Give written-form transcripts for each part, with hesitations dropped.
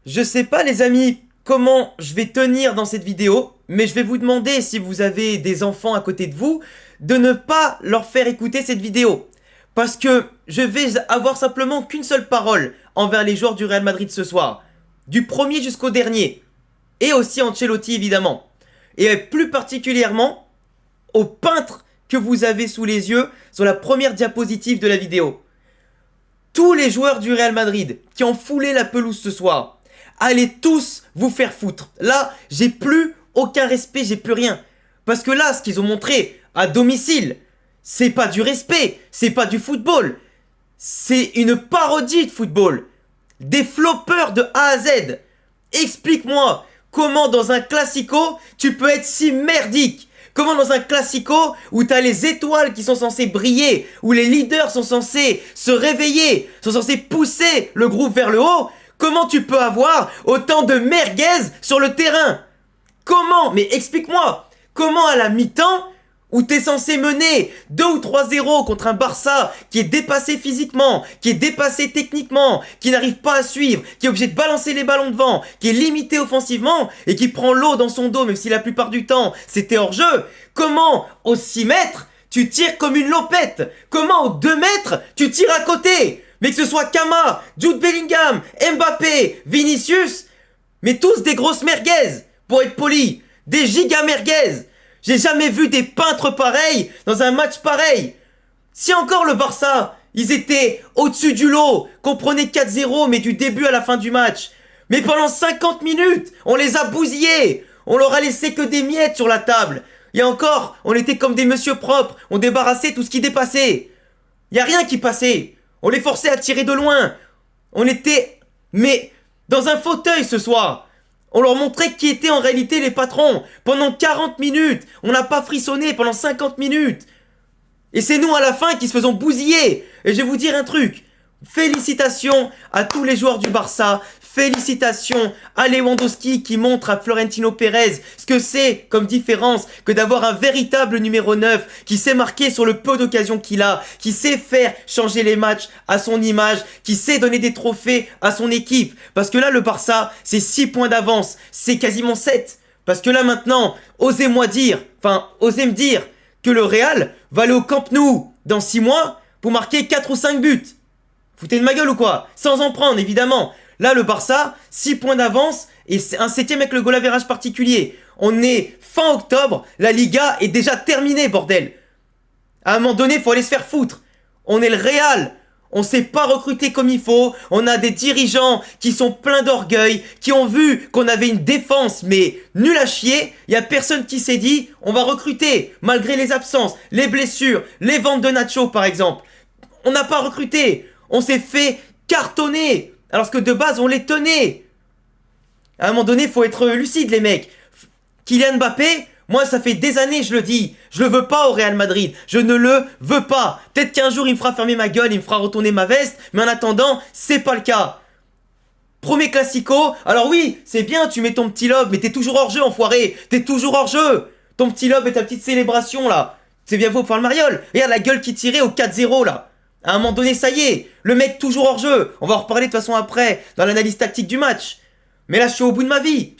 Je sais pas les amis comment je vais tenir dans cette vidéo, mais je vais vous demander si vous avez des enfants à côté de vous, de ne pas leur faire écouter cette vidéo. Parce que je vais avoir simplement qu'une seule parole envers les joueurs du Real Madrid ce soir. Du premier jusqu'au dernier. Et aussi Ancelotti évidemment. Et plus particulièrement au peintre que vous avez sous les yeux sur la première diapositive de la vidéo. Tous les joueurs du Real Madrid qui ont foulé la pelouse ce soir, allez tous vous faire foutre. Là, j'ai plus aucun respect, j'ai plus rien. Parce que là, ce qu'ils ont montré à domicile, c'est pas du respect, c'est pas du football. C'est une parodie de football. Des floppers de A à Z. Explique-moi comment dans un classico, tu peux être si merdique. Comment dans un classico où t'as les étoiles qui sont censées briller, où les leaders sont censés se réveiller, sont censés pousser le groupe vers le haut, comment tu peux avoir autant de merguez sur le terrain? Comment? Mais explique-moi. Comment à la mi-temps, où t'es censé mener 2 ou 3-0 contre un Barça qui est dépassé physiquement, qui est dépassé techniquement, qui n'arrive pas à suivre, qui est obligé de balancer les ballons devant, qui est limité offensivement et qui prend l'eau dans son dos même si la plupart du temps c'était hors jeu. Comment au 6 mètres tu tires comme une lopette? Comment aux 2 mètres tu tires à côté? Mais que ce soit Kama, Jude Bellingham, Mbappé, Vinicius, mais tous des grosses merguez, pour être poli, des giga merguez. J'ai jamais vu des peintres pareils dans un match pareil. Si encore le Barça, ils étaient au-dessus du lot, qu'on prenait 4-0 mais du début à la fin du match. Mais pendant 50 minutes, on les a bousillés. On leur a laissé que des miettes sur la table. Et encore, on était comme des messieurs propres, on débarrassait tout ce qui dépassait. Y a rien qui passait. On les forçait à tirer de loin. On était, mais dans un fauteuil ce soir. On leur montrait qui étaient en réalité les patrons. Pendant 40 minutes, on n'a pas frissonné pendant 50 minutes. Et c'est nous à la fin qui se faisons bousiller. Et je vais vous dire un truc. Félicitations à tous les joueurs du Barça. Félicitations à Lewandowski qui montre à Florentino Pérez ce que c'est comme différence que d'avoir un véritable numéro 9 qui sait marquer sur le peu d'occasions qu'il a, qui sait faire changer les matchs à son image, qui sait donner des trophées à son équipe. Parce que là, le Barça, c'est 6 points d'avance, c'est quasiment 7. Parce que là maintenant, osez me dire que le Real va aller au Camp Nou dans 6 mois pour marquer 4 ou 5 buts. Foutez de ma gueule ou quoi? Sans en prendre, évidemment. Là, le Barça, 6 points d'avance et un 7ème avec le goal average particulier. On est fin octobre, la Liga est déjà terminée, bordel. À un moment donné, il faut aller se faire foutre. On est le Real. On sait pas recruter comme il faut. On a des dirigeants qui sont pleins d'orgueil, qui ont vu qu'on avait une défense, mais nulle à chier. Il y a personne qui s'est dit, on va recruter, malgré les absences, les blessures, les ventes de Nacho, par exemple. On n'a pas recruté. On s'est fait cartonner. Alors que de base, on les tenait. À un moment donné, il faut être lucide, les mecs. Kylian Mbappé, moi, ça fait des années, je le dis. Je le veux pas au Real Madrid. Je ne le veux pas. Peut-être qu'un jour, il me fera fermer ma gueule, il me fera retourner ma veste. Mais en attendant, c'est pas le cas. Premier classico. Alors oui, c'est bien, tu mets ton petit lob, mais t'es toujours hors jeu, enfoiré. T'es toujours hors jeu. Ton petit lob et ta petite célébration, là. C'est bien beau pour le mariole. Regarde la gueule qui tirait au 4-0, là. À un moment donné, ça y est, le mec toujours hors jeu. On va en reparler de toute façon après, dans l'analyse tactique du match. Mais là, je suis au bout de ma vie.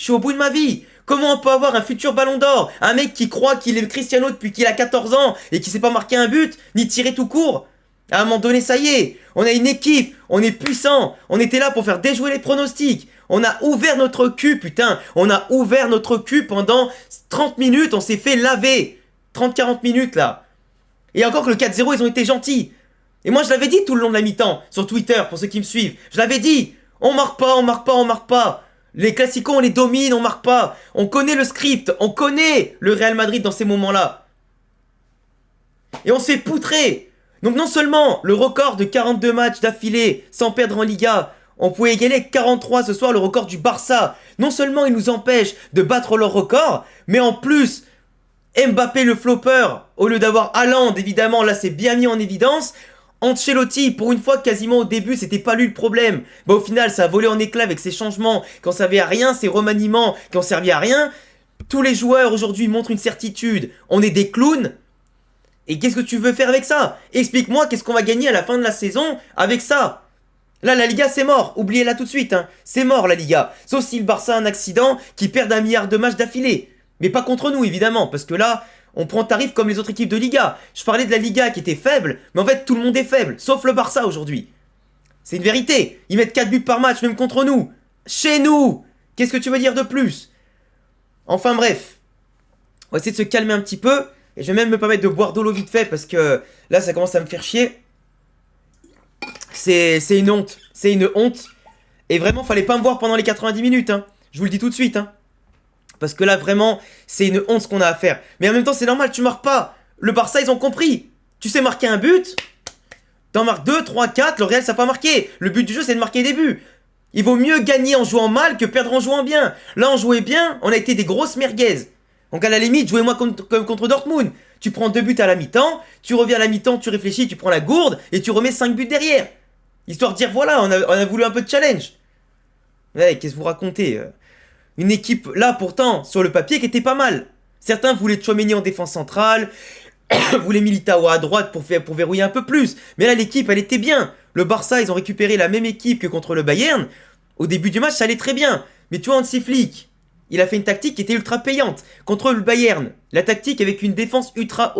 Comment on peut avoir un futur ballon d'or? Un mec qui croit qu'il est le Cristiano depuis qu'il a 14 ans et qui sait pas marquer un but, ni tirer tout court. À un moment donné, ça y est, on a une équipe, on est puissant. On était là pour faire déjouer les pronostics. On a ouvert notre cul, putain. On a ouvert notre cul pendant 30 minutes, on s'est fait laver. 30-40 minutes, là. Et encore que le 4-0, ils ont été gentils. Et moi je l'avais dit tout le long de la mi-temps, sur Twitter, pour ceux qui me suivent. Je l'avais dit, on marque pas. Les classicos on les domine, on marque pas. On connaît le script, on connaît le Real Madrid dans ces moments-là. Et on se fait poutrer. Donc non seulement le record de 42 matchs d'affilée sans perdre en Liga, on pouvait égaler avec 43 ce soir le record du Barça. Non seulement il nous empêche de battre leur record, mais en plus, Mbappé le flopper, au lieu d'avoir Haaland, évidemment, là c'est bien mis en évidence. Ancelotti, pour une fois quasiment au début, c'était pas lui le problème. Bah au final, ça a volé en éclats avec ses changements qui en servaient à rien, ses remaniements qui en servaient à rien. Tous les joueurs aujourd'hui montrent une certitude. On est des clowns. Et qu'est-ce que tu veux faire avec ça? Explique-moi qu'est-ce qu'on va gagner à la fin de la saison avec ça. Là, la Liga, c'est mort. Oubliez-la tout de suite. Hein. C'est mort, la Liga. Sauf si le Barça a un accident qui perd 1 milliard de matchs d'affilée. Mais pas contre nous, évidemment. Parce que là, on prend tarif comme les autres équipes de Liga. Je parlais de la Liga qui était faible. Mais en fait, tout le monde est faible. Sauf le Barça aujourd'hui. C'est une vérité. Ils mettent 4 buts par match, même contre nous. Chez nous. Qu'est-ce que tu veux dire de plus? Enfin bref. On va essayer de se calmer un petit peu. Et je vais même me permettre de boire de l'eau vite fait. Parce que là, ça commence à me faire chier. C'est une honte. C'est une honte. Et vraiment, fallait pas me voir pendant les 90 minutes. Hein. Je vous le dis tout de suite. Hein. Parce que là, vraiment, c'est une honte ce qu'on a à faire. Mais en même temps, c'est normal, tu marques pas. Le Barça, ils ont compris. Tu sais marquer un but. T'en marques 2, 3, 4. Le Real, ça n'a pas marqué. Le but du jeu, c'est de marquer des buts. Il vaut mieux gagner en jouant mal que perdre en jouant bien. Là, on jouait bien. On a été des grosses merguez. Donc à la limite, jouez-moi comme contre Dortmund. Tu prends 2 buts à la mi-temps. Tu reviens à la mi-temps, tu réfléchis, tu prends la gourde. Et tu remets 5 buts derrière. Histoire de dire, voilà, on a voulu un peu de challenge. Ouais, qu'est-ce que vous racontez Une équipe, là, pourtant, sur le papier, qui était pas mal. Certains voulaient Tchouaméni en défense centrale, voulaient Militao à droite pour verrouiller un peu plus. Mais là, l'équipe, elle était bien. Le Barça, ils ont récupéré la même équipe que contre le Bayern. Au début du match, ça allait très bien. Mais tu vois, Hansi Flick, il a fait une tactique qui était ultra payante. Contre le Bayern, la tactique avec une défense ultra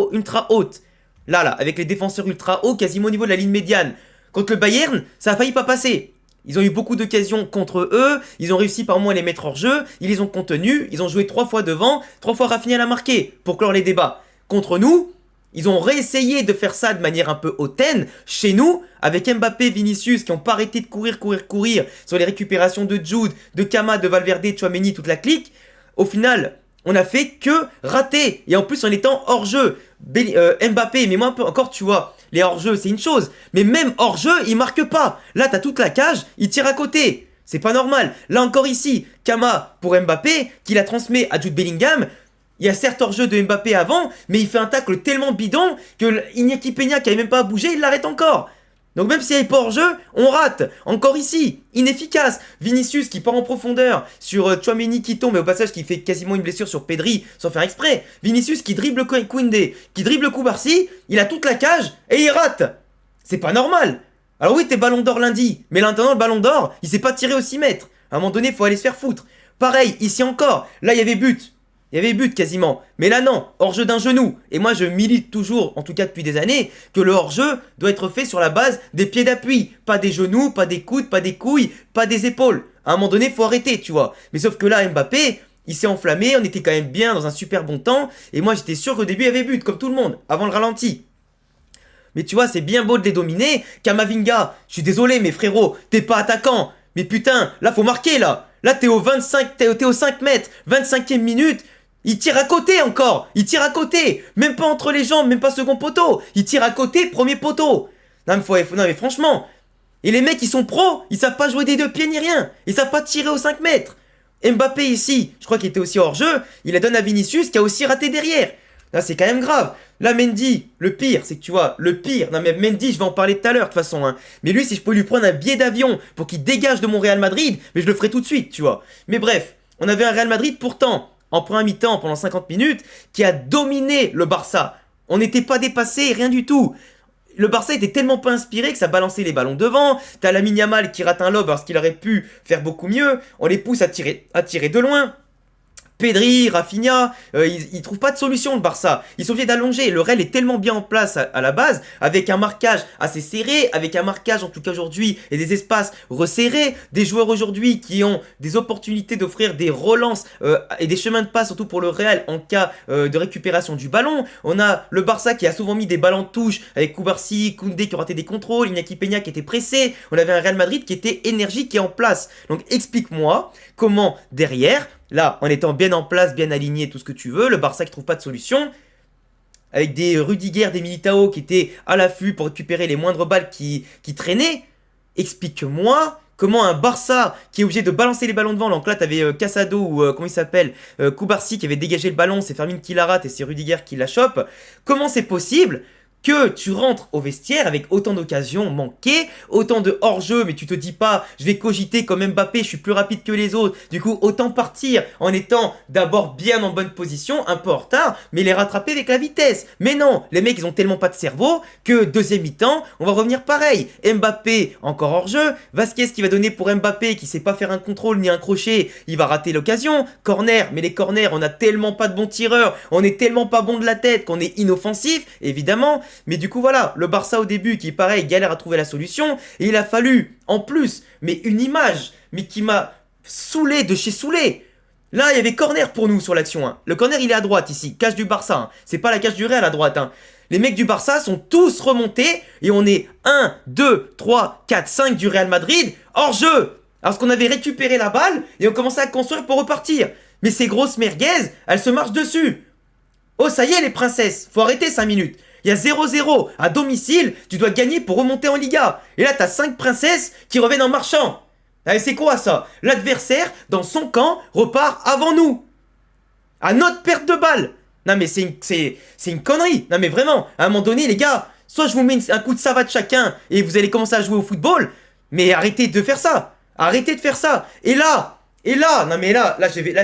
haute. Là, avec les défenseurs ultra hauts, quasiment au niveau de la ligne médiane. Contre le Bayern, ça a failli pas passer. Ils ont eu beaucoup d'occasions contre eux, ils ont réussi par moins à les mettre hors jeu, ils les ont contenus, ils ont joué 3 fois devant, 3 fois Rafinha l'a marqué pour clore les débats. Contre nous, ils ont réessayé de faire ça de manière un peu hautaine, chez nous, avec Mbappé, Vinicius qui n'ont pas arrêté de courir sur les récupérations de Jude, de Kama, de Valverde, de Tchouaméni, toute la clique. Au final, on a fait que rater, et en plus en étant hors jeu. Mbappé, mais moi encore tu vois, les hors-jeu c'est une chose, mais même hors-jeu il marque pas. Là t'as toute la cage, il tire à côté. C'est pas normal. Là encore ici, Kama pour Mbappé, qui la transmet à Jude Bellingham. Il y a certes hors-jeu de Mbappé avant, mais il fait un tacle tellement bidon que Iñaki Peña qui avait même pas à bouger, il l'arrête encore. Donc même s'il n'y avait pas hors-jeu, on rate. Encore ici, inefficace. Vinicius qui part en profondeur sur Tchouaméni qui tombe, et au passage qui fait quasiment une blessure sur Pedri sans faire exprès. Vinicius qui dribble Koundé, qui dribble Koubarsi, il a toute la cage et il rate. C'est pas normal. Alors oui, t'es ballon d'or lundi, mais maintenant le ballon d'or, il s'est pas tiré au 6 mètres. À un moment donné, il faut aller se faire foutre. Pareil, ici encore, là il y avait but. Il y avait but quasiment. Mais là non, hors-jeu d'un genou. Et moi je milite toujours, en tout cas depuis des années, que le hors-jeu doit être fait sur la base des pieds d'appui. Pas des genoux, pas des coudes, pas des couilles, pas des épaules. À un moment donné, faut arrêter, tu vois. Mais sauf que là, Mbappé, il s'est enflammé, on était quand même bien dans un super bon temps. Et moi j'étais sûr qu'au début il y avait but, comme tout le monde, avant le ralenti. Mais tu vois, c'est bien beau de les dominer. Kamavinga, je suis désolé, mais frérot, t'es pas attaquant. Mais putain, là faut marquer là. Là t'es au 25, t'es au 5 mètres, 25e minute. Il tire à côté encore. Il tire à côté. Même pas entre les jambes, même pas second poteau. Il tire à côté, premier poteau. Non mais franchement. Et les mecs, ils sont pros. Ils savent pas jouer des 2 pieds ni rien. Ils savent pas tirer aux 5 mètres. Mbappé ici, je crois qu'il était aussi hors jeu. Il la donne à Vinicius qui a aussi raté derrière. Là, c'est quand même grave. Là, Mendy, le pire, c'est que tu vois, le pire. Non mais Mendy, je vais en parler tout à l'heure de toute façon. Hein. Mais lui, si je peux lui prendre un billet d'avion pour qu'il dégage de mon Real Madrid, mais je le ferai tout de suite, tu vois. Mais bref, on avait un Real Madrid pourtant, en première mi-temps, pendant 50 minutes, qui a dominé le Barça. On n'était pas dépassé, rien du tout. Le Barça était tellement pas inspiré que ça balançait les ballons devant. T'as Lamine Yamal qui rate un lob parce qu'il aurait pu faire beaucoup mieux. On les pousse à tirer de loin. Pedri, Rafinha, ils trouvent pas de solution le Barça. Ils sont obligés d'allonger. Le Real est tellement bien en place à la base, avec un marquage assez serré, avec un marquage en tout cas aujourd'hui et des espaces resserrés, des joueurs aujourd'hui qui ont des opportunités d'offrir des relances et des chemins de passe surtout pour le Real en cas de récupération du ballon. On a le Barça qui a souvent mis des ballons de touche avec Koubarsi, Koundé qui ont raté des contrôles, Iñaki Peña qui était pressé. On avait un Real Madrid qui était énergique et en place. Donc explique-moi comment derrière, là, en étant bien en place, bien aligné, tout ce que tu veux, le Barça qui trouve pas de solution, avec des Rudiger, des Militao qui étaient à l'affût pour récupérer les moindres balles qui traînaient, explique-moi comment un Barça qui est obligé de balancer les ballons devant, donc là t'avais Casado ou comment il s'appelle, Koubarsi qui avait dégagé le ballon, c'est Fermin qui la rate et c'est Rudiger qui la chope, comment c'est possible que tu rentres au vestiaire avec autant d'occasions manquées, autant de hors-jeu, mais tu te dis pas, je vais cogiter comme Mbappé, je suis plus rapide que les autres, du coup autant partir en étant d'abord bien en bonne position, un peu en retard, mais les rattraper avec la vitesse. Mais non, les mecs ils ont tellement pas de cerveau que deuxième mi-temps, on va revenir pareil. Mbappé encore hors-jeu, Vasquez qui va donner pour Mbappé qui sait pas faire un contrôle ni un crochet, il va rater l'occasion. Corner, mais les corners, on a tellement pas de bons tireurs, on est tellement pas bon de la tête qu'on est inoffensif, évidemment. Mais du coup voilà, le Barça au début qui pareil galère à trouver la solution, et il a fallu en plus, mais une image, mais qui m'a saoulé de chez saoulé. Là il y avait corner pour nous sur l'action, hein. Le corner il est à droite ici, cage du Barça, hein. C'est pas la cage du Real à droite, hein. Les mecs du Barça sont tous remontés et on est 1, 2, 3, 4, 5 du Real Madrid hors jeu. Alors qu'on avait récupéré la balle et on commençait à construire pour repartir. Mais ces grosses merguez, elles se marchent dessus. Oh ça y est les princesses, faut arrêter 5 minutes. Il y a 0-0 à domicile, tu dois gagner pour remonter en Liga. Et là t'as 5 princesses qui reviennent en marchant. Allez c'est quoi ça? L'adversaire dans son camp repart avant nous. À notre perte de balle. Non mais c'est une connerie. Non mais vraiment, à un moment donné les gars, soit je vous mets un coup de savate chacun et vous allez commencer à jouer au football, mais arrêtez de faire ça. Arrêtez de faire ça. Et là, non mais là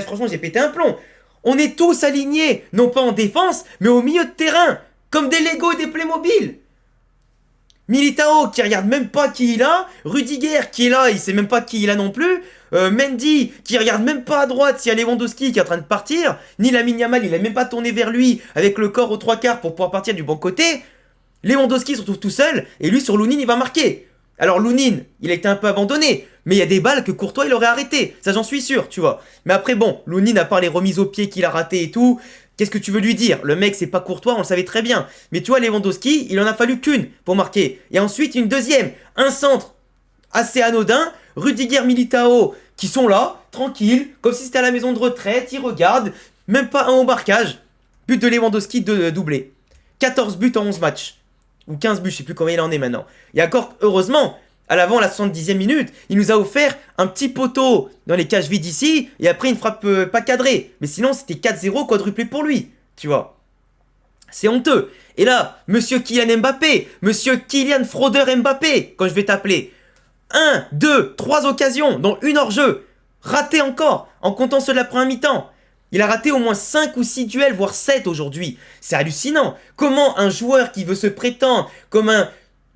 franchement j'ai pété un plomb. On est tous alignés, non pas en défense, mais au milieu de terrain, comme des Lego et des Playmobil. Militao qui regarde même pas qui il a, Rudiger qui est là, il sait même pas qui il a non plus, Mendy qui regarde même pas à droite s'il y a Lewandowski qui est en train de partir, ni Lamine Yamal il a même pas tourné vers lui avec le corps aux 3/4 pour pouvoir partir du bon côté. Lewandowski se retrouve tout seul et lui sur Lounine il va marquer. Alors Lounine il a été un peu abandonné, mais il y a des balles que Courtois il aurait arrêté, ça j'en suis sûr tu vois. Mais après bon, Lounine à part les remises au pied qu'il a raté et tout, qu'est-ce que tu veux lui dire? Le mec c'est pas Courtois, on le savait très bien. Mais tu vois Lewandowski, il en a fallu qu'une pour marquer. Et ensuite une deuxième, un centre assez anodin, Rudiger Militao qui sont là, tranquilles, comme si c'était à la maison de retraite, ils regardent, même pas un au marquage. But de Lewandowski de doublé. 14 buts en 11 matchs. Ou 15 buts, je sais plus combien il en est maintenant. Et encore, heureusement, à l'avant, la 70e minute, il nous a offert un petit poteau dans les cages vides ici, et après une frappe pas cadrée. Mais sinon, c'était 4-0 quadruplé pour lui, tu vois. C'est honteux. Et là, monsieur Kylian Mbappé, monsieur Kylian Fraudeur Mbappé, quand je vais t'appeler. 1, 2, 3 occasions, dont une hors-jeu. Raté encore, en comptant ceux de la première mi-temps. Il a raté au moins 5 ou 6 duels, voire 7 aujourd'hui. C'est hallucinant. Comment un joueur qui veut se prétendre comme un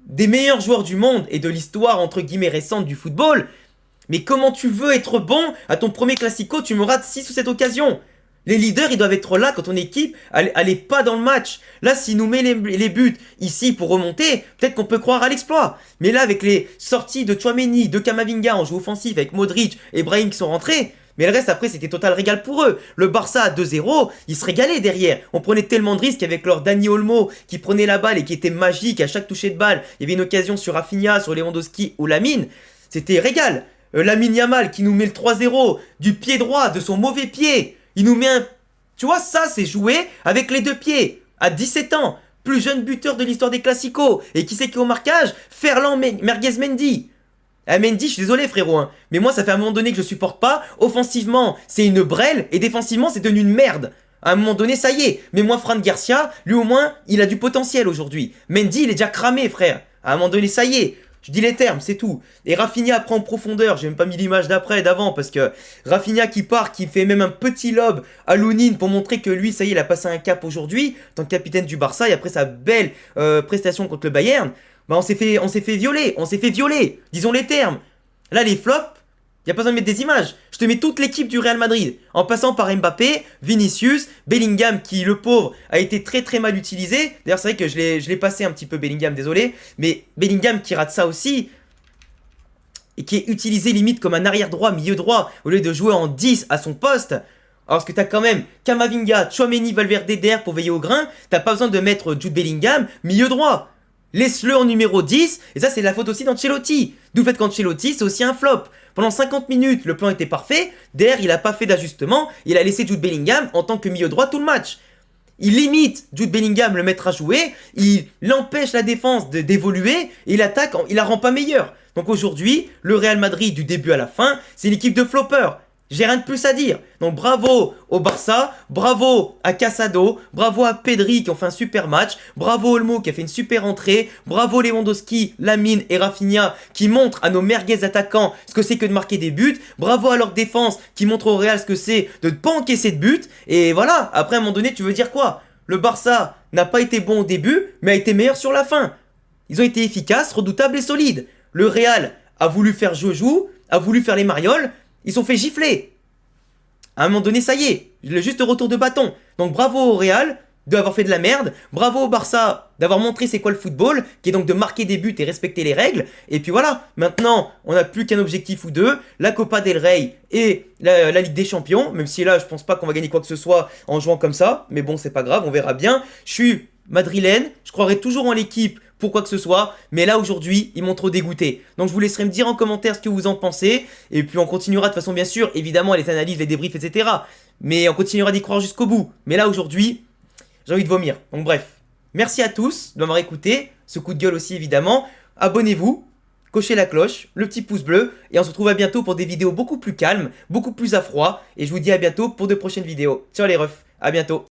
des meilleurs joueurs du monde et de l'histoire entre guillemets récente du football, mais comment tu veux être bon à ton premier classico, tu me rates 6 ou 7 occasions. Les leaders ils doivent être là quand ton équipe elle est pas dans le match. Là s'il nous met les buts ici pour remonter, peut-être qu'on peut croire à l'exploit. Mais là avec les sorties de Tchouaméni, de Camavinga en jeu offensif avec Modric et Brahim qui sont rentrés, mais le reste après c'était total régal pour eux. Le Barça à 2-0, ils se régalaient derrière. On prenait tellement de risques avec leur Dani Olmo qui prenait la balle et qui était magique à chaque toucher de balle. Il y avait une occasion sur Rafinha, sur Lewandowski ou Lamine. C'était régal. Lamine Yamal qui nous met le 3-0 du pied droit, de son mauvais pied. Il nous met un... Tu vois, ça c'est jouer avec les deux pieds. À 17 ans, plus jeune buteur de l'histoire des classicos. Et qui c'est qui est au marquage? Ferland Merguez Mendy. Mendy, je suis désolé frérot, hein, mais moi ça fait un moment donné que je supporte pas. Offensivement, c'est une brêle et défensivement, c'est devenu une merde. À un moment donné, ça y est. Mais moi, Fran Garcia, lui au moins, il a du potentiel aujourd'hui. Mendy, il est déjà cramé, frère. À un moment donné, ça y est. Je dis les termes, c'est tout. Et Rafinha prend en profondeur. J'ai même pas mis l'image d'après, d'avant, parce que Rafinha qui part, qui fait même un petit lob à Lounine pour montrer que lui, ça y est, il a passé un cap aujourd'hui, en tant que capitaine du Barça, et après sa belle prestation contre le Bayern. Bah on s'est fait violer, disons les termes. Là les flops, y a pas besoin de mettre des images. Je te mets toute l'équipe du Real Madrid, en passant par Mbappé, Vinicius, Bellingham qui le pauvre a été très très mal utilisé. D'ailleurs c'est vrai que je l'ai passé un petit peu Bellingham, désolé, mais Bellingham qui rate ça aussi et qui est utilisé limite comme un arrière droit, milieu droit au lieu de jouer en 10 à son poste. Alors que t'as quand même Camavinga, Tchouaméni, Valverde derrière pour veiller au grain, t'as pas besoin de mettre Jude Bellingham milieu droit. Laisse-le en numéro 10, et ça c'est la faute aussi d'Ancelotti. D'où le fait qu'Ancelotti c'est aussi un flop. Pendant 50 minutes, le plan était parfait, derrière il a pas fait d'ajustement, il a laissé Jude Bellingham en tant que milieu droit tout le match. Il limite Jude Bellingham, le mettre à jouer, il empêche la défense d'évoluer, et il attaque, il la rend pas meilleure. Donc aujourd'hui, le Real Madrid du début à la fin, c'est une équipe de floppers. J'ai rien de plus à dire. Donc bravo au Barça, bravo à Casado, bravo à Pedri qui ont fait un super match, bravo Olmo qui a fait une super entrée, bravo Lewandowski, Lamine et Rafinha qui montrent à nos merguez attaquants ce que c'est que de marquer des buts, bravo à leur défense qui montre au Real ce que c'est de ne pas encaisser de buts, et voilà, après à un moment donné tu veux dire quoi? Le Barça n'a pas été bon au début, mais a été meilleur sur la fin. Ils ont été efficaces, redoutables et solides. Le Real a voulu faire joujou, a voulu faire les marioles, ils sont fait gifler. À un moment donné, ça y est, le juste retour de bâton. Donc bravo au Real d'avoir fait de la merde, bravo au Barça d'avoir montré c'est quoi le football, qui est donc de marquer des buts et respecter les règles. Et puis voilà, maintenant, on n'a plus qu'un objectif ou deux, la Copa del Rey et la Ligue des Champions, même si là, je pense pas qu'on va gagner quoi que ce soit en jouant comme ça, mais bon, c'est pas grave, on verra bien. Je suis madrilène, je croirai toujours en l'équipe pour quoi que ce soit, mais là aujourd'hui, ils m'ont trop dégoûté. Donc je vous laisserai me dire en commentaire ce que vous en pensez, et puis on continuera de façon bien sûr, évidemment, les analyses, les débriefs, etc. Mais on continuera d'y croire jusqu'au bout. Mais là aujourd'hui, j'ai envie de vomir. Donc bref, merci à tous de m'avoir écouté, ce coup de gueule aussi évidemment. Abonnez-vous, cochez la cloche, le petit pouce bleu, et on se retrouve à bientôt pour des vidéos beaucoup plus calmes, beaucoup plus à froid, et je vous dis à bientôt pour de prochaines vidéos. Ciao les refs, à bientôt.